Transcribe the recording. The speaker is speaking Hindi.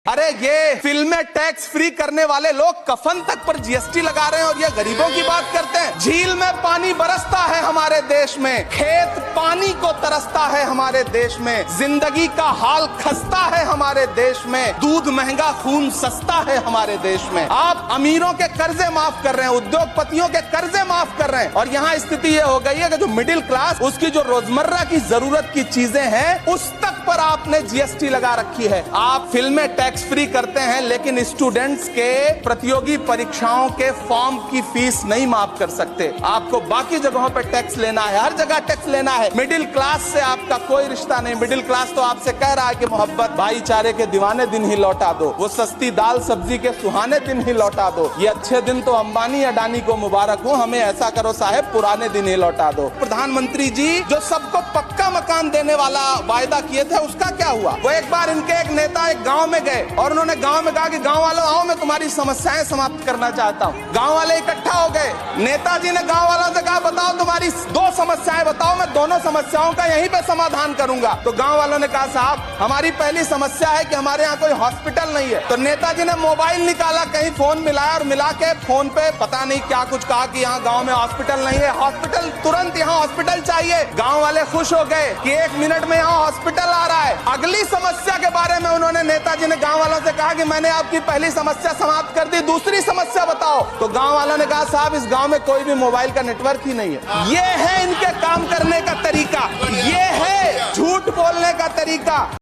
अरे ये फिल्में टैक्स फ्री करने वाले लोग कफन तक पर जीएसटी लगा रहे हैं और ये गरीबों की बात करते हैं। झील में पानी बरसता है हमारे देश में, खेत पानी को तरसता है हमारे देश में, जिंदगी का हाल खस्ता है हमारे देश में, दूध महंगा खून सस्ता है हमारे देश में। आप अमीरों के कर्जे माफ कर रहे हैं, उद्योगपतियों के कर्जे माफ कर रहे हैं और यहाँ स्थिति ये हो गई है कि जो मिडिल क्लास, उसकी जो रोजमर्रा की जरूरत की चीजें हैं उस तक पर आपने जीएसटी लगा रखी है। आप फिल्में टैक्स फ्री करते हैं लेकिन स्टूडेंट्स के प्रतियोगी परीक्षाओं के फॉर्म की फीस नहीं माफ कर सकते। आपको बाकी जगहों पर टैक्स लेना है, हर जगह टैक्स लेना है। मिडिल क्लास से आपका कोई रिश्ता नहीं। मिडिल क्लास तो आपसे कह रहा है कि मोहब्बत भाईचारे के दीवाने दिन ही लौटा दो, वो सस्ती दाल सब्जी के सुहाने दिन ही लौटा दो। ये अच्छे दिन तो अंबानी अडानी को मुबारक हो, हमें ऐसा करो साहब पुराने दिन ही लौटा दो। प्रधानमंत्री जी जो सबको पक्का मकान देने वाला वायदा किए थे उसका क्या हुआ? वो एक बार इनके एक नेता एक गांव में गए और उन्होंने गांव में कहा कि गांव वालों आओ, मैं तुम्हारी समस्याएं समाप्त करना चाहता हूं। गांव वाले इकट्ठा हो गए। नेताजी ने गांव वालों से कहा बताओ तुम्हारी दो समस्याएं बताओ, मैं दोनों समस्याओं का यहीं पे समाधान करूंगा। तो गांव वालों ने कहा साहब हमारी पहली समस्या है कि हमारे यहाँ कोई हॉस्पिटल नहीं है। तो नेताजी ने मोबाइल निकाला, कहीं फोन मिलाया और मिला के फोन पे पता नहीं क्या कुछ कहा कि यहाँ गाँव में हॉस्पिटल नहीं है, हॉस्पिटल तुरंत यहाँ हॉस्पिटल चाहिए। गाँव वाले खुश हो गए कि 1 मिनट में यहाँ हॉस्पिटल आ रहा है। अगली समस्या के बारे में उन्होंने नेताजी ने गांव वालों से कहा कि मैंने आपकी पहली समस्या समाप्त कर दी, दूसरी समस्या बताओ। तो गांव वालों ने कहा साहब इस गांव में कोई भी मोबाइल का नेटवर्क ही नहीं है। ये है इनके काम करने का तरीका, ये है झूठ बोलने का तरीका।